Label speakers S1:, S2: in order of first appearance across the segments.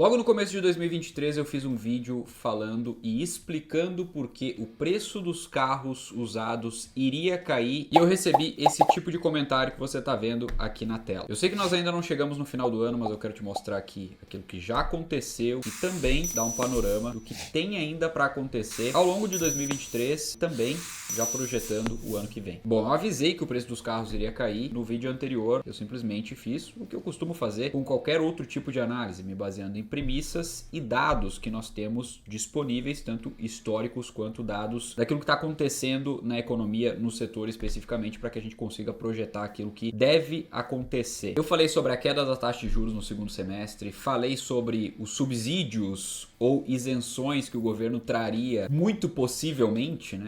S1: Logo no começo de 2023 eu fiz um vídeo falando e explicando por que o preço dos carros usados iria cair e eu recebi esse tipo de comentário que você está vendo aqui na tela. Eu sei que nós ainda não chegamos no final do ano, mas eu quero te mostrar aqui aquilo que já aconteceu e também dar um panorama do que tem ainda para acontecer ao longo de 2023, também já projetando o ano que vem. Bom, eu avisei que o preço dos carros iria cair no vídeo anterior, eu simplesmente fiz o que eu costumo fazer com qualquer outro tipo de análise, me baseando em premissas e dados que nós temos disponíveis, tanto históricos quanto dados daquilo que está acontecendo na economia, no setor especificamente, para que a gente consiga projetar aquilo que deve acontecer. Eu falei sobre a queda da taxa de juros no segundo semestre, falei sobre os subsídios ou isenções que o governo traria, muito possivelmente,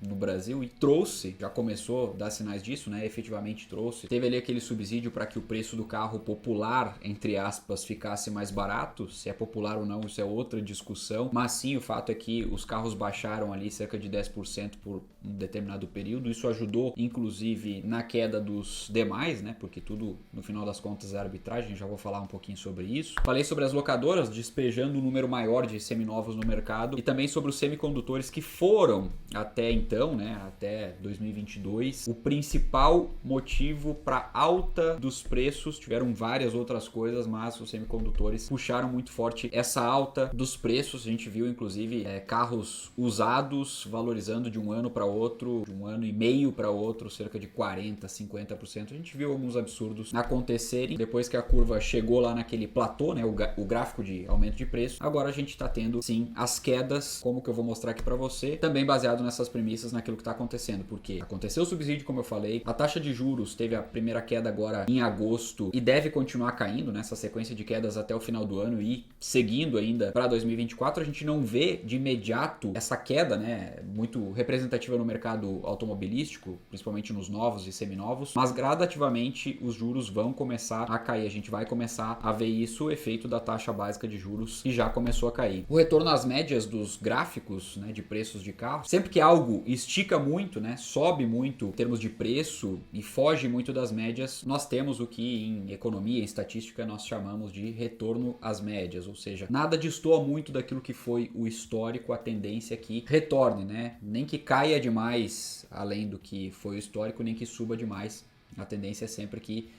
S1: no Brasil, e trouxe, já começou a dar sinais disso, efetivamente trouxe. Teve ali aquele subsídio para que o preço do carro popular, entre aspas, ficasse mais barato. Se é popular ou não, isso é outra discussão, mas sim, o fato é que os carros baixaram ali cerca de 10% por um determinado período. Isso ajudou, inclusive, na queda dos demais, porque tudo, no final das contas, é arbitragem. Já vou falar um pouquinho sobre isso. Falei sobre as locadoras despejando um número maior de seminovos no mercado e também sobre os semicondutores que foram até então, até 2022, o principal motivo para alta dos preços. Tiveram várias outras coisas, mas os semicondutores puxaram muito forte essa alta dos preços. A gente viu, inclusive, carros usados valorizando de um ano para outro, de um ano e meio para outro, cerca de 40%, 50%. A gente viu alguns absurdos acontecerem depois que a curva chegou lá naquele platô, o gráfico de aumento de preço. Agora a gente está tendo, sim, as quedas, como que eu vou mostrar aqui para você, também baseado nessas premissas, naquilo que está acontecendo, porque aconteceu o subsídio, como eu falei, a taxa de juros teve a primeira queda agora em agosto e deve continuar caindo nessa sequência de quedas até o final do ano e seguindo ainda para 2024. A gente não vê de imediato essa queda, muito representativa no mercado automobilístico, principalmente nos novos e seminovos, mas gradativamente os juros vão começar a cair. A gente vai começar a ver isso, o efeito da taxa básica de juros, que já começou a cair. O retorno às médias dos gráficos, de preços de carros, sempre que algo estica muito, sobe muito em termos de preço e foge muito das médias, nós temos o que em economia e estatística nós chamamos de retorno às médias, ou seja, nada destoa muito daquilo que foi o histórico, a tendência é que retorne, nem que caia demais além do que foi o histórico, nem que suba demais. A tendência é sempre que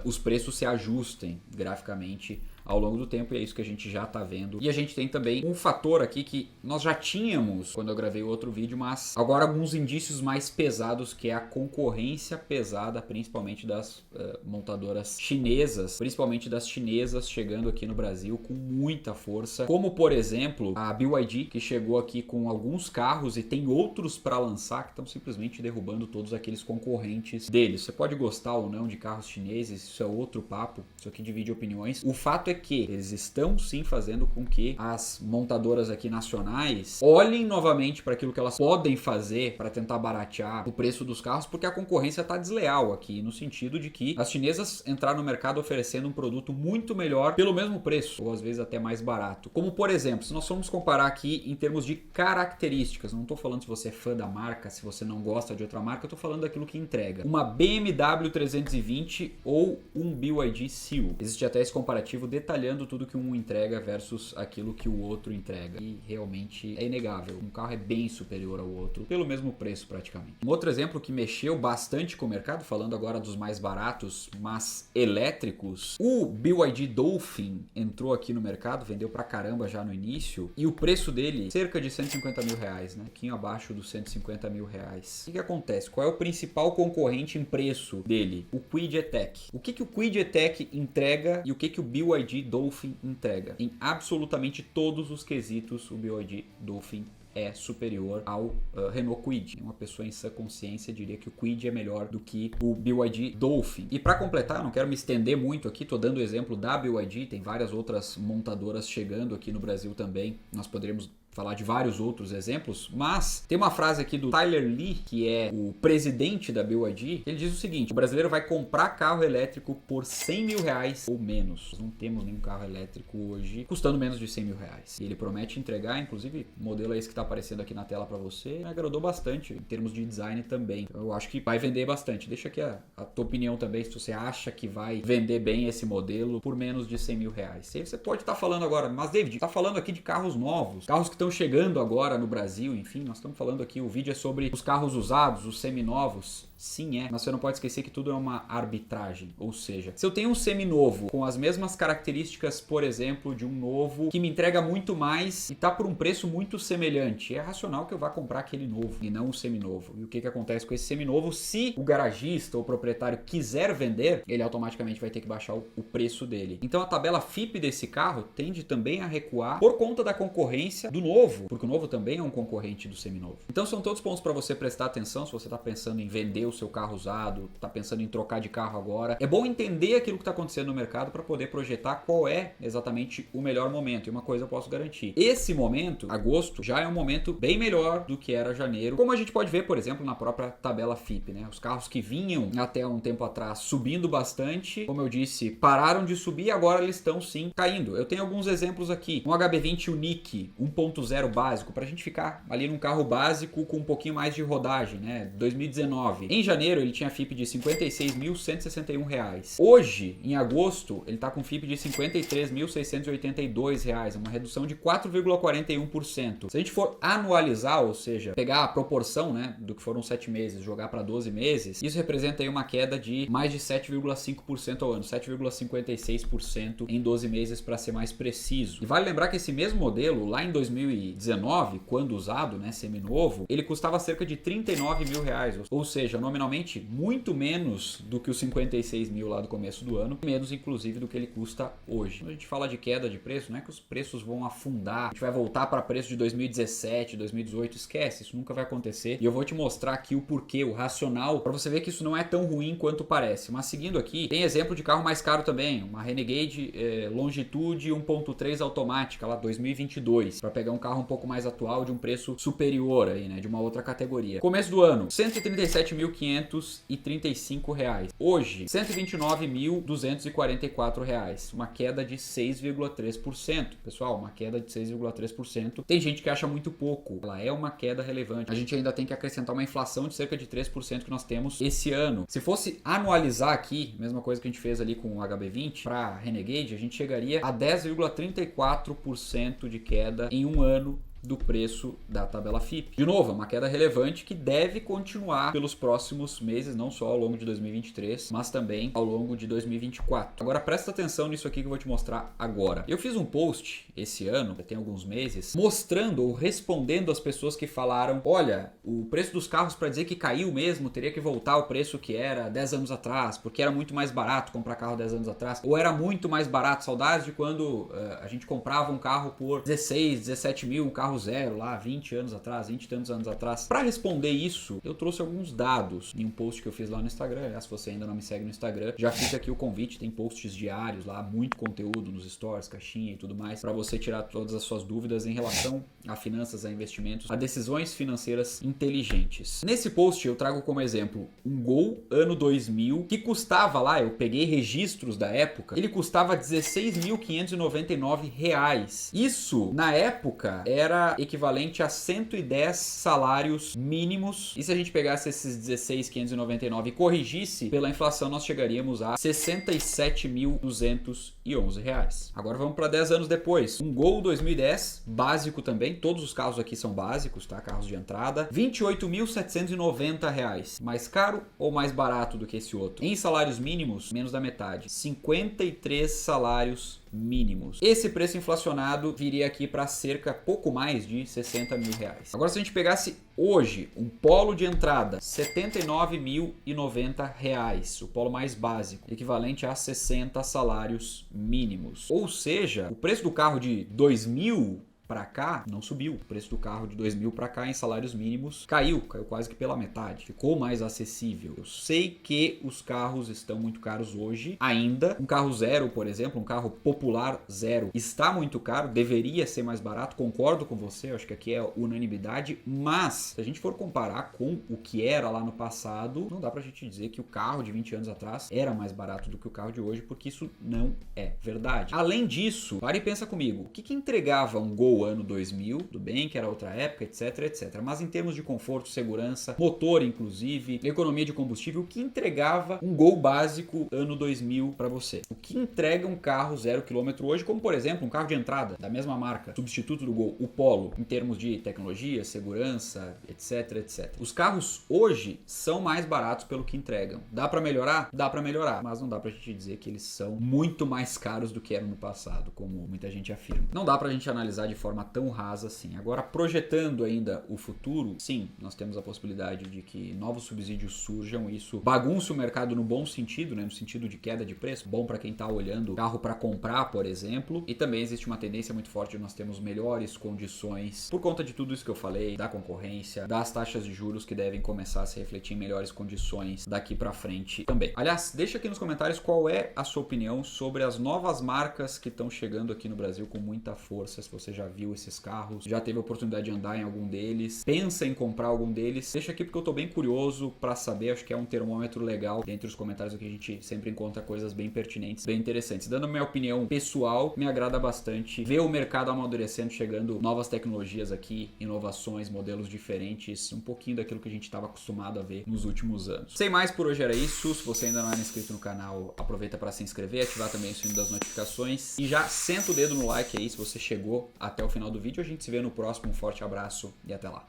S1: os preços se ajustem graficamente ao longo do tempo, e é isso que a gente já está vendo. E a gente tem também um fator aqui que nós já tínhamos quando eu gravei outro vídeo, mas agora alguns indícios mais pesados, que é a concorrência pesada, principalmente das montadoras chinesas, principalmente das chinesas chegando aqui no Brasil com muita força, como por exemplo a BYD, que chegou aqui com alguns carros e tem outros para lançar que estão simplesmente derrubando todos aqueles concorrentes deles. Você pode gostar ou não de carros chineses, isso é outro papo, isso aqui divide opiniões. O fato é que eles estão sim fazendo com que as montadoras aqui nacionais olhem novamente para aquilo que elas podem fazer para tentar baratear o preço dos carros, porque a concorrência está desleal aqui, no sentido de que as chinesas entraram no mercado oferecendo um produto muito melhor pelo mesmo preço, ou às vezes até mais barato. Como por exemplo, se nós formos comparar aqui em termos de características, não estou falando se você é fã da marca, se você não gosta de outra marca, eu estou falando daquilo que entrega. Uma BMW 320 ou um BYD Seal. Existe até esse comparativo detalhando tudo que um entrega versus aquilo que o outro entrega. E realmente é inegável. Um carro é bem superior ao outro, pelo mesmo preço praticamente. Um outro exemplo que mexeu bastante com o mercado, falando agora dos mais baratos, mas elétricos, o BYD Dolphin entrou aqui no mercado, vendeu pra caramba já no início, e o preço dele, cerca de 150 mil reais, um pouquinho abaixo dos 150 mil reais. O que acontece? Qual é o principal concorrente em preço dele? O Kwid E-Tech. O que o Kwid E-Tech entrega e o que o BYD Dolphin entrega? Em absolutamente todos os quesitos, o BYD Dolphin é superior ao Renault Kwid. Uma pessoa em sã consciência diria que o Kwid é melhor do que o BYD Dolphin. E para completar, não quero me estender muito aqui, tô dando o exemplo da BYD, tem várias outras montadoras chegando aqui no Brasil também. Nós poderíamos falar de vários outros exemplos, mas tem uma frase aqui do Tyler Lee, que é o presidente da BYD, ele diz o seguinte: o brasileiro vai comprar carro elétrico por R$100.000 ou menos. Nós não temos nenhum carro elétrico hoje custando menos de R$100.000. E ele promete entregar, inclusive, o modelo é esse que está aparecendo aqui na tela para você, me agradou bastante em termos de design também. Eu acho que vai vender bastante. Deixa aqui a tua opinião também, se você acha que vai vender bem esse modelo por menos de R$100.000. Você pode estar falando agora, mas David, está falando aqui de carros novos, carros que estão chegando agora no Brasil, enfim, nós estamos falando aqui, o vídeo é sobre os carros usados, os seminovos. Sim, é, mas você não pode esquecer que tudo é uma arbitragem, ou seja, se eu tenho um seminovo com as mesmas características, por exemplo, de um novo que me entrega muito mais e está por um preço muito semelhante, é racional que eu vá comprar aquele novo e não o seminovo. E o que acontece com esse seminovo? Se o garagista ou o proprietário quiser vender, ele automaticamente vai ter que baixar o preço dele. Então a tabela FIPE desse carro tende também a recuar por conta da concorrência do novo, porque o novo também é um concorrente do seminovo. Então são todos pontos para você prestar atenção se você está pensando em vender o seu carro usado, está pensando em trocar de carro agora. É bom entender aquilo que está acontecendo no mercado para poder projetar qual é exatamente o melhor momento. E uma coisa eu posso garantir: esse momento, agosto, já é um momento bem melhor do que era janeiro, como a gente pode ver, por exemplo, na própria tabela FIPE, né? Os carros que vinham até um tempo atrás subindo bastante, como eu disse, pararam de subir e agora eles estão sim caindo. Eu tenho alguns exemplos aqui. Um HB20 Unique 1.0 básico, para a gente ficar ali num carro básico com um pouquinho mais de rodagem, né? 2019. Em janeiro ele tinha FIPE de R$ 56.161. Hoje, em agosto, ele está com FIPE de R$ 53.682, uma redução de 4,41%. Se a gente for anualizar, ou seja, pegar a proporção, né, do que foram 7 meses, jogar para 12 meses, isso representa aí uma queda de mais de 7,5% ao ano, 7,56% em 12 meses para ser mais preciso. E vale lembrar que esse mesmo modelo, lá em 2019, quando usado, né, seminovo, ele custava cerca de R$39.000, ou seja, nominalmente muito menos do que os 56 mil lá do começo do ano, menos inclusive do que ele custa hoje. Quando a gente fala de queda de preço, não é que os preços vão afundar, a gente vai voltar para preço de 2017, 2018, esquece, isso nunca vai acontecer. E eu vou te mostrar aqui o porquê, o racional, para você ver que isso não é tão ruim quanto parece. Mas seguindo aqui, tem exemplo de carro mais caro também, uma Renegade Longitude 1.3 automática, lá 2022, para pegar um carro um pouco mais atual de um preço superior aí, né, de uma outra categoria. Começo do ano, R$137.535. Hoje, R$129.244, uma queda de 6,3%. Pessoal, uma queda de 6,3%. Tem gente que acha muito pouco, ela é uma queda relevante. A gente ainda tem que acrescentar uma inflação de cerca de 3% que nós temos esse ano. Se fosse anualizar aqui, mesma coisa que a gente fez ali com o HB20 para Renegade, a gente chegaria a 10,34% de queda em um ano do preço da tabela FIPE. De novo, é uma queda relevante que deve continuar pelos próximos meses, não só ao longo de 2023, mas também ao longo de 2024. Agora presta atenção nisso aqui que eu vou te mostrar agora. Eu fiz um post esse ano, já tem alguns meses, mostrando ou respondendo as pessoas que falaram: olha, o preço dos carros, para dizer que caiu mesmo, teria que voltar ao preço que era 10 anos atrás, porque era muito mais barato comprar carro 10 anos atrás, ou era muito mais barato, saudades de quando a gente comprava um carro por 16, 17 mil, um carro zero lá 20 anos atrás, 20 e tantos anos atrás. Para responder isso, eu trouxe alguns dados em um post que eu fiz lá no Instagram. Se você ainda não me segue no Instagram, já fica aqui o convite, tem posts diários lá, muito conteúdo nos stories, caixinha e tudo mais, para você tirar todas as suas dúvidas em relação a finanças, a investimentos, a decisões financeiras inteligentes. Nesse post eu trago como exemplo um Gol ano 2000 que custava lá, eu peguei registros da época, ele custava R$16.599. Isso, na época, era equivalente a 110 salários mínimos. E se a gente pegasse esses 16.599 e corrigisse pela inflação, nós chegaríamos a R$67.211. Agora vamos para 10 anos depois. Um Gol 2010, básico também. Todos os carros aqui são básicos, tá? Carros de entrada. R$28.790. Mais caro ou mais barato do que esse outro? Em salários mínimos, menos da metade. 53 salários mínimos. Esse preço inflacionado viria aqui para cerca pouco mais de R$60 mil. Agora, se a gente pegasse hoje um Polo de entrada, R$79.090, o Polo mais básico, equivalente a 60 salários mínimos. Ou seja, o preço do carro de 2000 para cá não subiu. O preço do carro de 2000 para cá em salários mínimos caiu quase que pela metade. Ficou mais acessível. Eu sei que os carros estão muito caros hoje ainda. Um carro zero, por exemplo, um carro popular zero, está muito caro, deveria ser mais barato. Concordo com você, eu acho que aqui é unanimidade, mas se a gente for comparar com o que era lá no passado, não dá pra gente dizer que o carro de 20 anos atrás era mais barato do que o carro de hoje, porque isso não é verdade. Além disso, para e pensa comigo, o que entregava um Gol ano 2000? Tudo bem que era outra época, etc, etc. Mas em termos de conforto, segurança, motor inclusive, economia de combustível, o que entregava um Gol básico ano 2000 para você? O que entrega um carro 0 km hoje, como por exemplo um carro de entrada da mesma marca, substituto do Gol, o Polo, em termos de tecnologia, segurança, etc, etc. Os carros hoje são mais baratos pelo que entregam. Dá para melhorar? Dá para melhorar, mas não dá pra gente dizer que eles são muito mais caros do que eram no passado, como muita gente afirma. Não dá pra gente analisar de forma tão rasa assim. Agora, projetando ainda o futuro, sim, nós temos a possibilidade de que novos subsídios surjam. Isso bagunça o mercado no bom sentido, né? No sentido de queda de preço, bom para quem tá olhando carro para comprar, por exemplo. E também existe uma tendência muito forte de nós termos melhores condições por conta de tudo isso que eu falei, da concorrência, das taxas de juros que devem começar a se refletir em melhores condições daqui para frente também. Aliás, deixa aqui nos comentários qual é a sua opinião sobre as novas marcas que estão chegando aqui no Brasil com muita força. Se você já viu esses carros, já teve a oportunidade de andar em algum deles, pensa em comprar algum deles, deixa aqui porque eu tô bem curioso para saber. Acho que é um termômetro legal. Dentre os comentários aqui a gente sempre encontra coisas bem pertinentes, bem interessantes. Dando minha opinião pessoal, me agrada bastante ver o mercado amadurecendo, chegando novas tecnologias aqui, inovações, modelos diferentes, um pouquinho daquilo que a gente estava acostumado a ver nos últimos anos. Sem mais, por hoje era isso. Se você ainda não é inscrito no canal, aproveita para se inscrever, ativar também o sino das notificações e já senta o dedo no like aí se você chegou até o final do vídeo. A gente se vê no próximo. Um forte abraço e até lá.